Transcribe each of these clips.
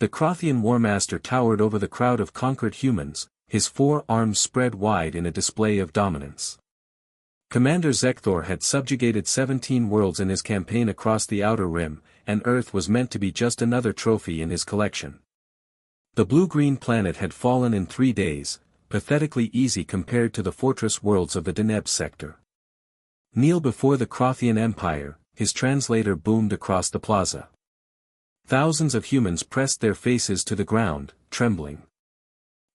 The Crothian Warmaster towered over the crowd of conquered humans, his 4 arms spread wide in a display of dominance. Commander Zekthor had subjugated 17 worlds in his campaign across the Outer Rim, and Earth was meant to be just another trophy in his collection. The blue-green planet had fallen in 3 days, pathetically easy compared to the fortress worlds of the Deneb sector. Kneel before the Crothian Empire, his translator boomed across the plaza. Thousands of humans pressed their faces to the ground, trembling.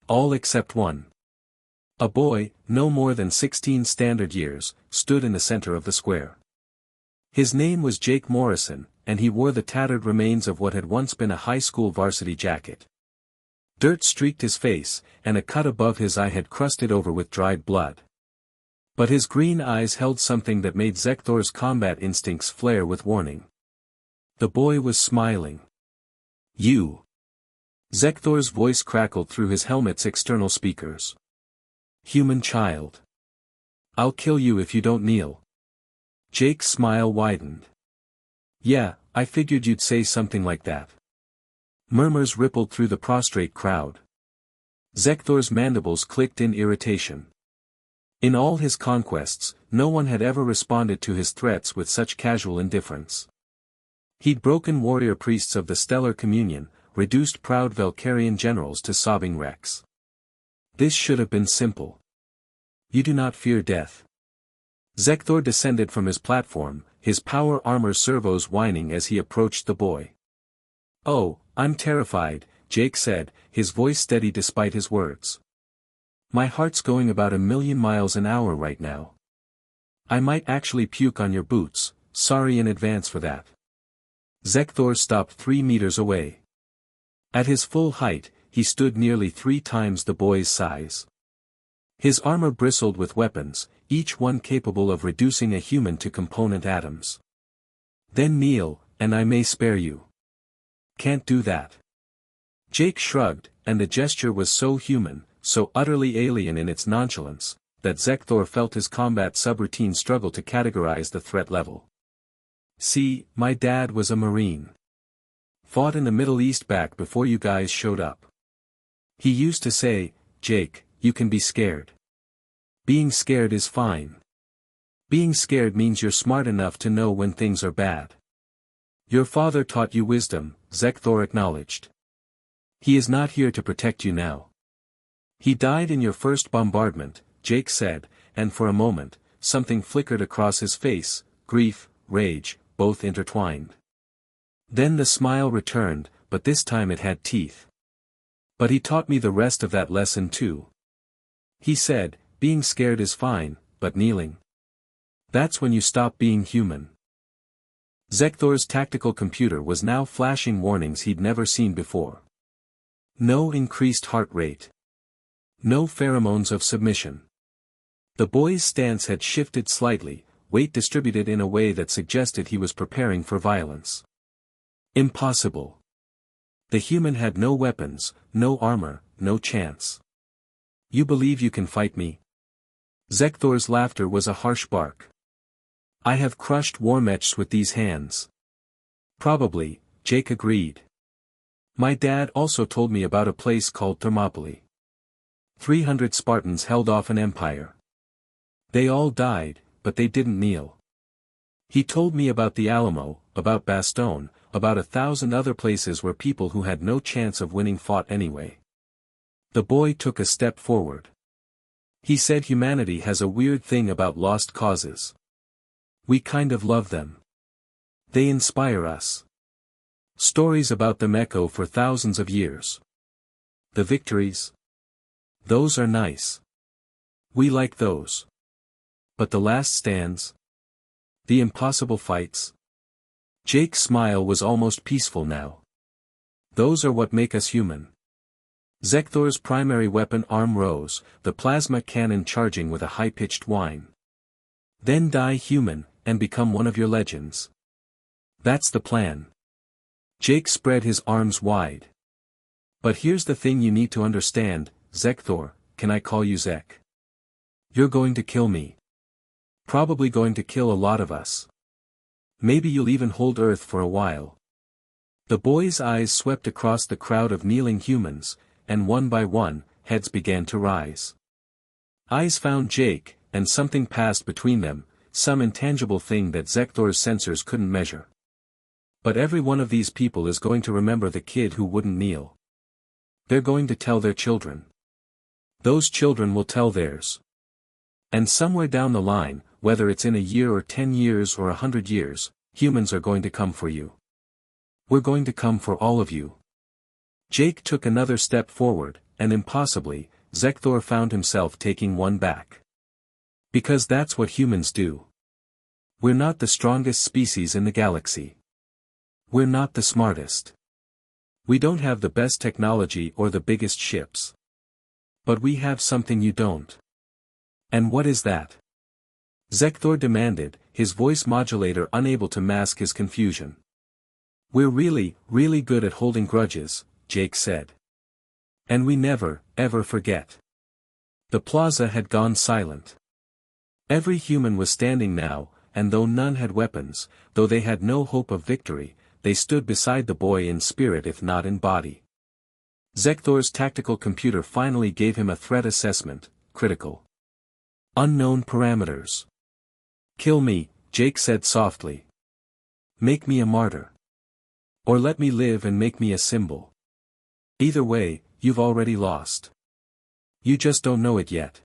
All except one. A boy, no more than 16 standard years, stood in the center of the square. His name was Jake Morrison, and he wore the tattered remains of what had once been a high school varsity jacket. Dirt streaked his face, and a cut above his eye had crusted over with dried blood. But his green eyes held something that made Zekthor's combat instincts flare with warning. The boy was smiling. "You." Zekthor's voice crackled through his helmet's external speakers. "Human child. I'll kill you if you don't kneel." Jake's smile widened. "Yeah, I figured you'd say something like that." Murmurs rippled through the prostrate crowd. Zekthor's mandibles clicked in irritation. In all his conquests, no one had ever responded to his threats with such casual indifference. He'd broken warrior priests of the Stellar Communion, reduced proud Valkyrian generals to sobbing wrecks. This should have been simple. "You do not fear death." Zekthor descended from his platform, his power armor servos whining as he approached the boy. "Oh, I'm terrified," Jake said, his voice steady despite his words. "My heart's going about 1,000,000 miles an hour right now. I might actually puke on your boots, sorry in advance for that." Zekthor stopped 3 meters away. At his full height, he stood nearly 3 times the boy's size. His armor bristled with weapons, each one capable of reducing a human to component atoms. "Then kneel, and I may spare you." "Can't do that." Jake shrugged, and the gesture was so human, so utterly alien in its nonchalance, that Zekthor felt his combat subroutine struggle to categorize the threat level. "See, my dad was a Marine. Fought in the Middle East back before you guys showed up. He used to say, 'Jake, you can be scared. Being scared is fine. Being scared means you're smart enough to know when things are bad.' Your father taught you wisdom," Zekthor acknowledged. "He is not here to protect you now. He died in your first bombardment," Jake said, and for a moment, something flickered across his face, grief, rage, both intertwined. Then the smile returned, but this time it had teeth. "But he taught me the rest of that lesson too. He said, being scared is fine, but kneeling. That's when you stop being human." Zekthor's tactical computer was now flashing warnings he'd never seen before. No increased heart rate. No pheromones of submission. The boy's stance had shifted slightly, weight distributed in a way that suggested he was preparing for violence. Impossible. The human had no weapons, no armor, no chance. "You believe you can fight me?" Zekthor's laughter was a harsh bark. "I have crushed warmechs with these hands." "Probably," Jake agreed. "My dad also told me about a place called Thermopylae. 300 Spartans held off an empire. They all died, but they didn't kneel. He told me about the Alamo, about Bastogne, about 1,000 other places where people who had no chance of winning fought anyway." The boy took a step forward. "He said humanity has a weird thing about lost causes. We kind of love them. They inspire us. Stories about them echo for thousands of years. The victories? Those are nice. We like those. But the last stands? The impossible fights?" Jake's smile was almost peaceful now. "Those are what make us human." Zekthor's primary weapon arm rose, the plasma cannon charging with a high-pitched whine. "Then die human, and become one of your legends. That's the plan." Jake spread his arms wide. "But here's the thing you need to understand, Zekthor, can I call you Zek? You're going to kill me. Probably going to kill a lot of us. Maybe you'll even hold Earth for a while. The boy's eyes swept across the crowd of kneeling humans, and one by one, heads began to rise. Eyes found Jake, and something passed between them, some intangible thing that Zekthor's sensors couldn't measure. But every one of these people is going to remember the kid who wouldn't kneel. They're going to tell their children. Those children will tell theirs. And somewhere down the line, whether it's in a year or 10 years or 100 years, humans are going to come for you. We're going to come for all of you. Jake took another step forward, and impossibly, Zekthor found himself taking one back. Because that's what humans do. We're not the strongest species in the galaxy. We're not the smartest. We don't have the best technology or the biggest ships. But we have something you don't. And what is that? Zekthor demanded, his voice modulator unable to mask his confusion. We're really, really good at holding grudges, Jake said. And we never, ever forget. The plaza had gone silent. Every human was standing now, and though none had weapons, though they had no hope of victory, they stood beside the boy in spirit if not in body. Zekthor's tactical computer finally gave him a threat assessment, critical. Unknown parameters. Kill me, Jake said softly. Make me a martyr. Or let me live and make me a symbol. Either way, you've already lost. You just don't know it yet.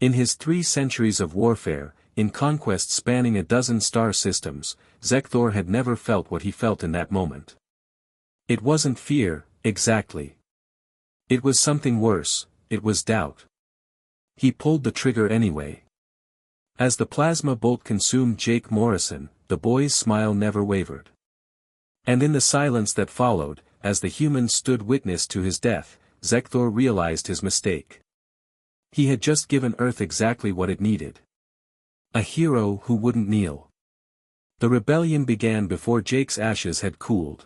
In his 3 centuries of warfare, in conquests spanning a dozen star systems, Zekthor had never felt what he felt in that moment. It wasn't fear, exactly. It was something worse, it was doubt. He pulled the trigger anyway. As the plasma bolt consumed Jake Morrison, the boy's smile never wavered. And in the silence that followed, as the humans stood witness to his death, Zekthor realized his mistake. He had just given Earth exactly what it needed. A hero who wouldn't kneel. The rebellion began before Jake's ashes had cooled.